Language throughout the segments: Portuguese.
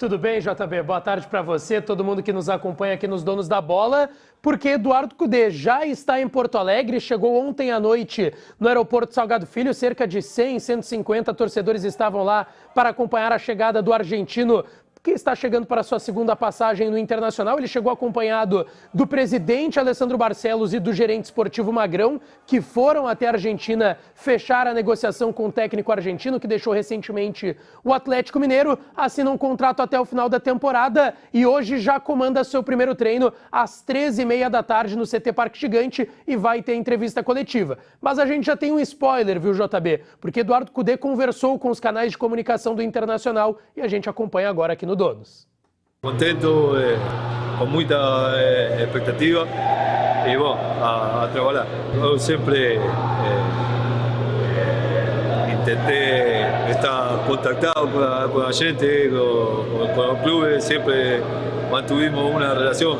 Tudo bem, JB? Boa tarde para você, todo mundo que nos acompanha aqui nos Donos da Bola, porque Eduardo Cudê já está em Porto Alegre, chegou ontem à noite no aeroporto Salgado Filho, cerca de 100, 150 torcedores estavam lá para acompanhar a chegada do argentino, que está chegando para a sua segunda passagem no Internacional. Ele chegou acompanhado do presidente Alessandro Barcelos e do gerente esportivo Magrão, que foram até a Argentina fechar a negociação com o técnico argentino, que deixou recentemente o Atlético Mineiro, assina um contrato até o final da temporada e hoje já comanda seu primeiro treino às 13h30 da tarde no CT Parque Gigante e vai ter entrevista coletiva. Mas a gente já tem um spoiler, viu, JB? Porque Eduardo Cudê conversou com os canais de comunicação do Internacional e a gente acompanha agora aqui no Donos. Contento, com muita expectativa e bom, a trabalhar. Eu sempre tentei estar contactado com a gente, com o clube, sempre mantuvimos uma relação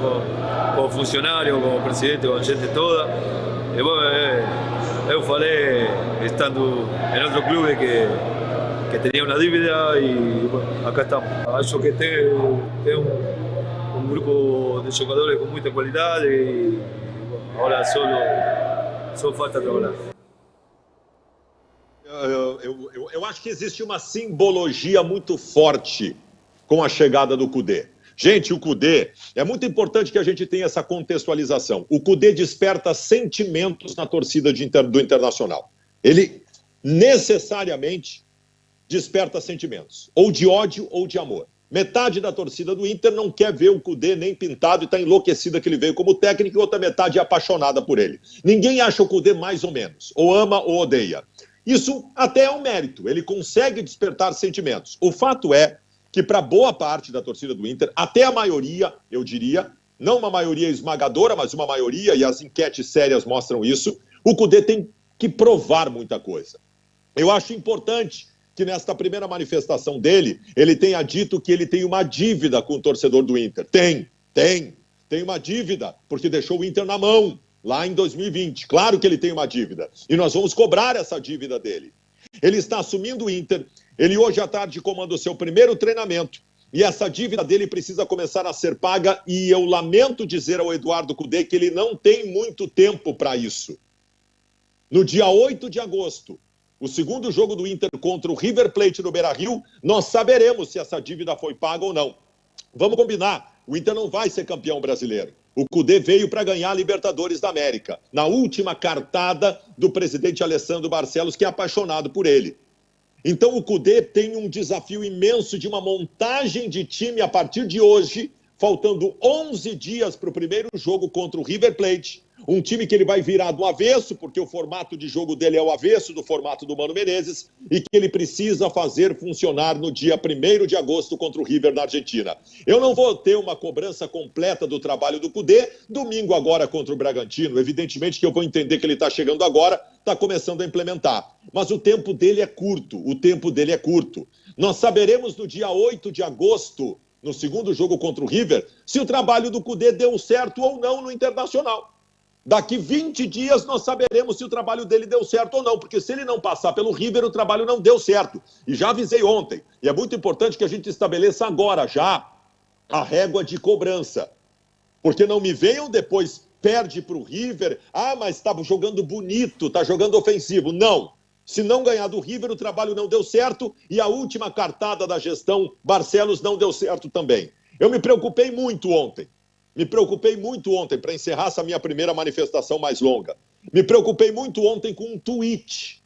com o funcionário, com o presidente, com a gente toda. E bom, eu falei, estando em outro clube, que tenía una dívida y bueno, acá estamos. Acho que tem un grupo de jogadores con mucha qualidad y bueno, ahora só falta trabalhar. Eu acho que existe uma simbologia muito forte com a chegada do Cudê. Gente, o Cudê, é muito importante que a gente tenha essa contextualização. O Cudê desperta sentimentos na torcida do Internacional. Ele necessariamente desperta sentimentos, ou de ódio ou de amor. Metade da torcida do Inter não quer ver o Cudê nem pintado e está enlouquecida que ele veio como técnico, e outra metade é apaixonada por ele. Ninguém acha o Cudê mais ou menos, ou ama ou odeia. Isso até é um mérito, ele consegue despertar sentimentos. O fato é que para boa parte da torcida do Inter, até a maioria, eu diria, não uma maioria esmagadora, mas uma maioria, e as enquetes sérias mostram isso, o Cudê tem que provar muita coisa. Eu acho importante que nesta primeira manifestação dele, ele tenha dito que ele tem uma dívida com o torcedor do Inter. Tem uma dívida, porque deixou o Inter na mão, lá em 2020. Claro que ele tem uma dívida, e nós vamos cobrar essa dívida dele. Ele está assumindo o Inter, ele hoje à tarde comanda o seu primeiro treinamento, e essa dívida dele precisa começar a ser paga, e eu lamento dizer ao Eduardo Cudê que ele não tem muito tempo para isso. No dia 8 de agosto, o segundo jogo do Inter contra o River Plate no Beira-Rio, nós saberemos se essa dívida foi paga ou não. Vamos combinar, o Inter não vai ser campeão brasileiro. O Cudê veio para ganhar a Libertadores da América, na última cartada do presidente Alessandro Barcelos, que é apaixonado por ele. Então o Cudê tem um desafio imenso de uma montagem de time a partir de hoje, faltando 11 dias para o primeiro jogo contra o River Plate. Um time que ele vai virar do avesso, porque o formato de jogo dele é o avesso do formato do Mano Menezes, e que ele precisa fazer funcionar no dia 1º de agosto contra o River na Argentina. Eu não vou ter uma cobrança completa do trabalho do Cudê domingo agora contra o Bragantino. Evidentemente que eu vou entender que ele está chegando agora, está começando a implementar. Mas o tempo dele é curto, Nós saberemos no dia 8 de agosto, no segundo jogo contra o River, se o trabalho do Cudê deu certo ou não no Internacional. Daqui 20 dias nós saberemos se o trabalho dele deu certo ou não, porque se ele não passar pelo River, o trabalho não deu certo. E já avisei ontem, e é muito importante que a gente estabeleça agora já a régua de cobrança. Porque não me venham depois, perde para o River, mas está jogando bonito, está jogando ofensivo. Não, se não ganhar do River, o trabalho não deu certo, e a última cartada da gestão Barcelos não deu certo também. Eu me preocupei muito ontem. Para encerrar essa minha primeira manifestação mais longa. Me preocupei muito ontem com um tweet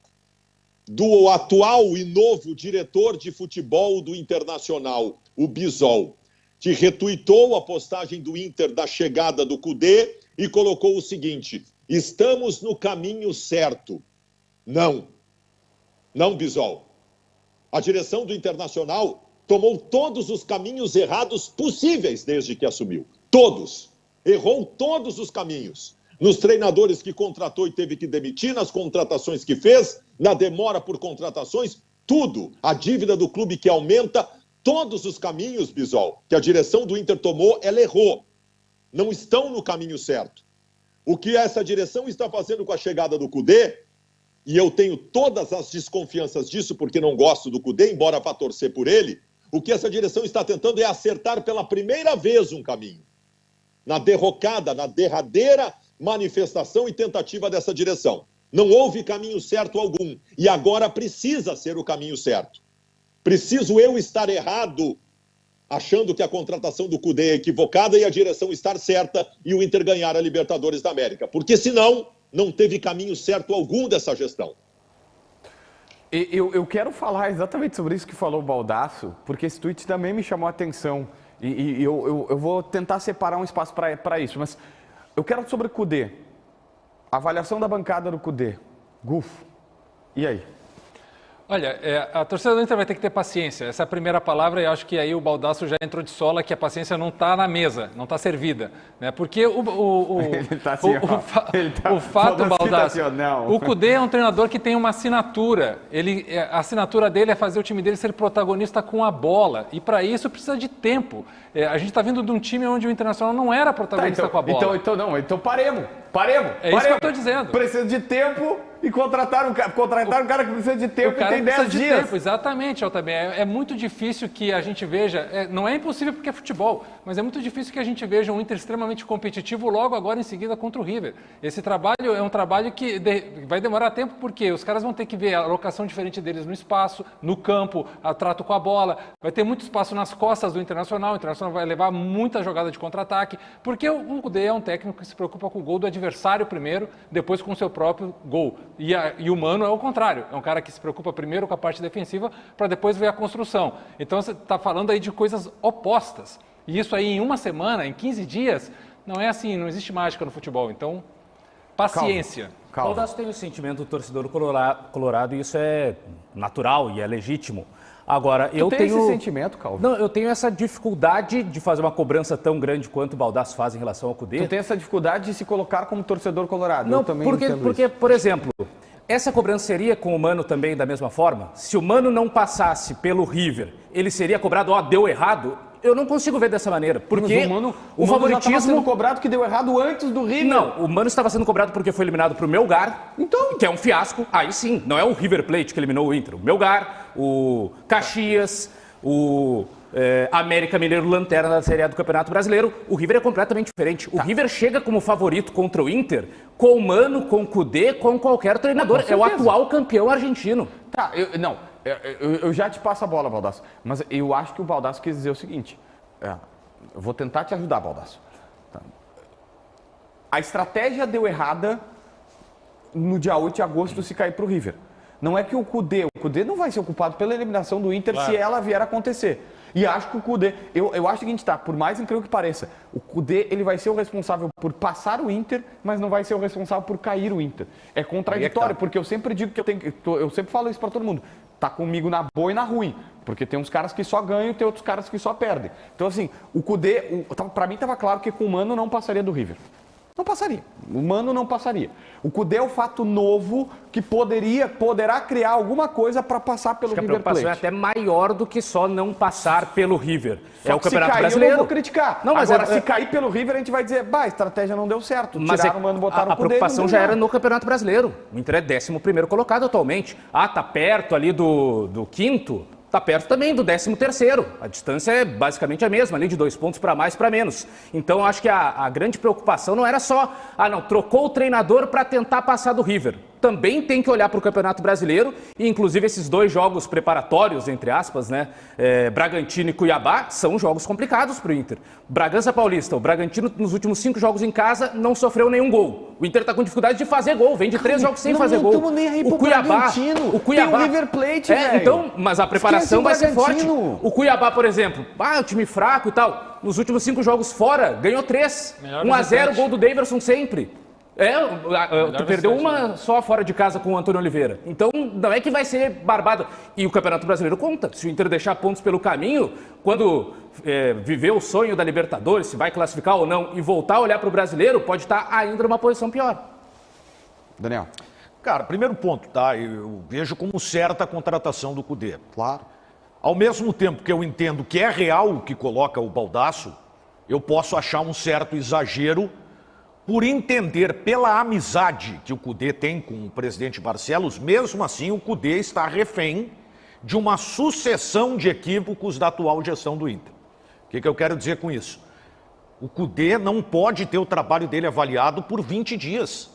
do atual e novo diretor de futebol do Internacional, o Bisol, que retuitou a postagem do Inter da chegada do Cudê e colocou o seguinte: estamos no caminho certo. Não, Bisol. A direção do Internacional tomou todos os caminhos errados possíveis desde que assumiu. Todos. Errou todos os caminhos. Nos treinadores que contratou e teve que demitir, nas contratações que fez, na demora por contratações, tudo. A dívida do clube que aumenta, todos os caminhos, Bisol, que a direção do Inter tomou, ela errou. Não estão no caminho certo. O que essa direção está fazendo com a chegada do Cudê, e eu tenho todas as desconfianças disso, porque não gosto do Cudê, embora vá torcer por ele, O que essa direção está tentando é acertar pela primeira vez um caminho. Na derrocada, na derradeira manifestação e tentativa dessa direção. Não houve caminho certo algum. E agora precisa ser o caminho certo. Preciso eu estar errado, achando que a contratação do Cudê é equivocada e a direção estar certa e o Inter ganhar a Libertadores da América. Porque senão, não teve caminho certo algum dessa gestão. Eu quero falar exatamente sobre isso que falou o Baldasso, porque esse tweet também me chamou a atenção. E eu vou tentar separar um espaço para isso. Mas eu quero sobre o Cudê. Avaliação da bancada do Cudê. Gufo. E aí? Olha, a torcida do Inter vai ter que ter paciência. Essa é a primeira palavra e acho que aí o Baldasso já entrou de sola que a paciência não está na mesa, não está servida. Né? Porque o fato, Baldasso, o Cudê é um treinador que tem uma assinatura. A assinatura dele é fazer o time dele ser protagonista com a bola. E para isso precisa de tempo. A gente está vindo de um time onde o Internacional não era protagonista com a bola. Então paremos. É isso que eu estou dizendo. Precisa de tempo e contratar um cara que precisa de tempo e tem 10 dias. Tempo, exatamente, Altamir. É muito difícil que a gente veja, não é impossível porque é futebol, mas é muito difícil que a gente veja um Inter extremamente competitivo logo agora em seguida contra o River. Esse trabalho é um trabalho que vai demorar tempo porque os caras vão ter que ver a alocação diferente deles no espaço, no campo, o trato com a bola, vai ter muito espaço nas costas do Internacional, o Internacional vai levar muita jogada de contra-ataque, porque o Cudê é um técnico que se preocupa com o gol do adversário primeiro, depois com o seu próprio gol. E o Mano é o contrário, é um cara que se preocupa primeiro com a parte defensiva para depois ver a construção. Então você está falando aí de coisas opostas. E isso aí em uma semana, em 15 dias, não é assim, não existe mágica no futebol. Então, paciência. O Baldasso tem o sentimento do torcedor colorado e isso é natural e é legítimo. Agora, eu tenho esse sentimento, Calvo? Não, eu tenho essa dificuldade de fazer uma cobrança tão grande quanto o Baldasso faz em relação ao Cudê. Tu tem essa dificuldade de se colocar como torcedor colorado? Não, eu também porque, por exemplo, essa cobrança seria com o Mano também da mesma forma? Se o Mano não passasse pelo River, ele seria cobrado, deu errado? Eu não consigo ver dessa maneira, porque o favoritismo já sendo cobrado que deu errado antes do River. Não, o Mano estava sendo cobrado porque foi eliminado para o Melgar, que é um fiasco. Aí sim, não é o River Plate que eliminou o Inter. O Melgar, o Caxias, o América Mineiro Lanterna da Série A do Campeonato Brasileiro. O River é completamente diferente. O River chega como favorito contra o Inter com o Mano, com o Cudê, com qualquer treinador. É o atual campeão argentino. Tá, eu já te passo a bola, Baldasso. Mas eu acho que o Baldasso quis dizer o seguinte. Eu vou tentar te ajudar, Baldasso. Tá. A estratégia deu errada no dia 8 de agosto se cair para o River. Não é que o Cudê não vai ser ocupado pela eliminação do Inter se ela vier a acontecer. E acho que o Cudê, eu acho o seguinte, por mais incrível que pareça, o Cudê ele vai ser o responsável por passar o Inter, mas não vai ser o responsável por cair o Inter. É contraditório, porque eu sempre digo eu sempre falo isso para todo mundo. Tá comigo na boa e na ruim, porque tem uns caras que só ganham e tem outros caras que só perdem. Então assim, o Cudê, para mim estava claro que com o Mano não passaria do River. Não passaria. O Mano não passaria. O Cudê é o fato novo que poderá criar alguma coisa para passar pelo River Plate. A preocupação é até maior do que só não passar pelo River. É o Campeonato Brasileiro. Eu não vou criticar. Não, mas agora, se cair pelo River, a gente vai dizer, a estratégia não deu certo. Tiraram o Mano, botaram o Cudê. A preocupação já era no Campeonato Brasileiro. O Inter é 11º colocado atualmente. Tá perto ali do quinto. Está perto também do 13º. A distância é basicamente a mesma, ali de 2 pontos para mais, para menos. Então, acho que a grande preocupação não era só, trocou o treinador para tentar passar do River. Também tem que olhar para o Campeonato Brasileiro e, inclusive, esses 2 jogos preparatórios, entre aspas, né? Bragantino e Cuiabá, são jogos complicados para o Inter. Bragança Paulista, o Bragantino, nos últimos 5 jogos em casa, não sofreu nenhum gol. O Inter está com dificuldade de fazer gol, vem de 3 jogos sem fazer gol. O Cuiabá, tem o River Plate, velho. Então, mas a preparação vai ser forte. O Cuiabá, por exemplo, o time fraco e tal, nos últimos 5 jogos fora, ganhou 3. 1-0, gol do Daverson sempre. Tu perdeu uma só fora de casa com o Antônio Oliveira. Então, não é que vai ser barbado. E o Campeonato Brasileiro conta. Se o Inter deixar pontos pelo caminho, quando viver o sonho da Libertadores, se vai classificar ou não, e voltar a olhar para o Brasileiro, pode estar ainda numa posição pior. Daniel. Cara, primeiro ponto, eu vejo como certa a contratação do Cudê. Claro. Ao mesmo tempo que eu entendo que é real o que coloca o Baldasso, eu posso achar um certo exagero por entender pela amizade que o Cudê tem com o presidente Barcelos. Mesmo assim, o Cudê está refém de uma sucessão de equívocos da atual gestão do Inter. O que eu quero dizer com isso? O Kudê não pode ter o trabalho dele avaliado por 20 dias,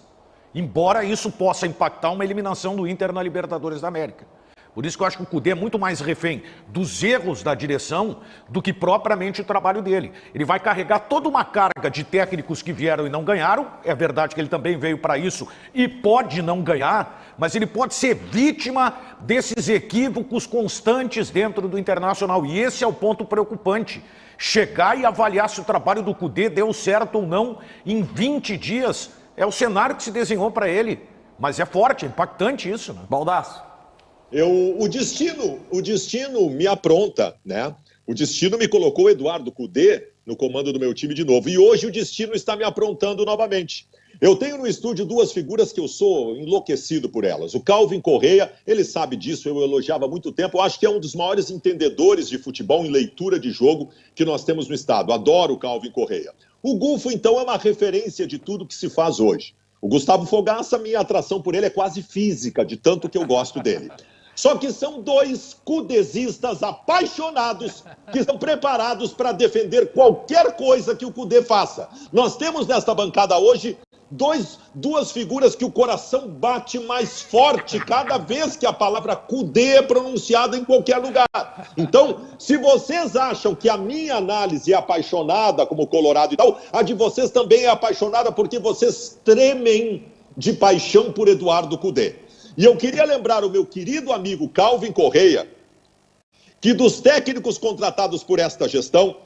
embora isso possa impactar uma eliminação do Inter na Libertadores da América. Por isso que eu acho que o Kudê é muito mais refém dos erros da direção do que propriamente o trabalho dele. Ele vai carregar toda uma carga de técnicos que vieram e não ganharam. É verdade que ele também veio para isso e pode não ganhar, mas ele pode ser vítima desses equívocos constantes dentro do Internacional. E esse é o ponto preocupante. Chegar e avaliar se o trabalho do Kudê deu certo ou não em 20 dias é o cenário que se desenhou para ele. Mas é forte, é impactante isso, né? Baldasso. O destino me apronta, né? O destino me colocou o Eduardo Kudê no comando do meu time de novo. E hoje o destino está me aprontando novamente. Eu tenho no estúdio duas figuras que eu sou enlouquecido por elas. O Calvin Correa, ele sabe disso, eu elogiava há muito tempo. Eu acho que é um dos maiores entendedores de futebol em leitura de jogo que nós temos no estado. Adoro o Calvin Correa. O Gufo, então, é uma referência de tudo que se faz hoje. O Gustavo Fogaça, minha atração por ele é quase física, de tanto que eu gosto dele. Só que são dois kudezistas apaixonados que estão preparados para defender qualquer coisa que o Kudê faça. Nós temos nesta bancada hoje duas figuras que o coração bate mais forte cada vez que a palavra Kudê é pronunciada em qualquer lugar. Então, se vocês acham que a minha análise é apaixonada como colorado e tal, a de vocês também é apaixonada porque vocês tremem de paixão por Eduardo Kudê. E eu queria lembrar o meu querido amigo Calvin Correa que dos técnicos contratados por esta gestão,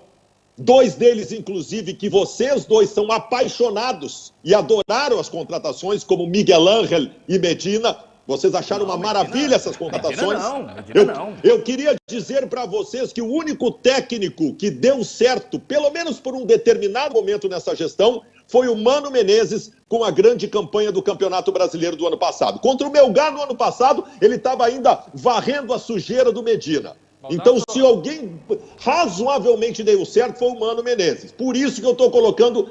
dois deles, inclusive, que vocês dois são apaixonados e adoraram as contratações, como Miguel Ángel e Medina. Vocês acharam uma maravilha essas contratações? Medina não. Eu queria dizer para vocês que o único técnico que deu certo, pelo menos por um determinado momento nessa gestão, foi o Mano Menezes com a grande campanha do Campeonato Brasileiro do ano passado. Contra o Melgar no ano passado, ele estava ainda varrendo a sujeira do Medina. Então, se alguém razoavelmente deu certo, foi o Mano Menezes. Por isso que eu estou colocando,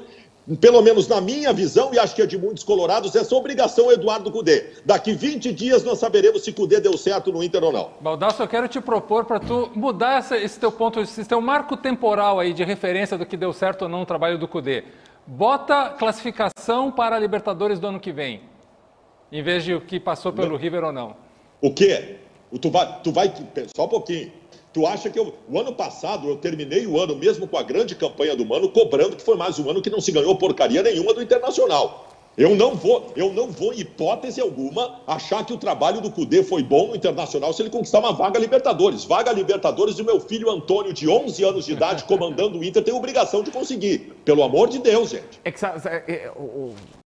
pelo menos na minha visão, e acho que é de muitos colorados, essa obrigação ao Eduardo Kudê. Daqui 20 dias nós saberemos se Kudê deu certo no Inter ou não. Baldasso, eu quero te propor para tu mudar esse teu ponto, esse teu marco temporal aí de referência do que deu certo ou não no trabalho do Kudê. Bota classificação para a Libertadores do ano que vem, em vez de o que passou pelo River ou não. O quê? Tu vai só um pouquinho. Tu acha que o ano passado eu terminei o ano, mesmo com a grande campanha do Mano, cobrando que foi mais um ano que não se ganhou porcaria nenhuma do Internacional. Eu não vou, em hipótese alguma, achar que o trabalho do Kudê foi bom no Internacional se ele conquistar uma vaga Libertadores. Vaga Libertadores, e o meu filho Antônio, de 11 anos de idade, comandando o Inter, tem obrigação de conseguir. Pelo amor de Deus, gente.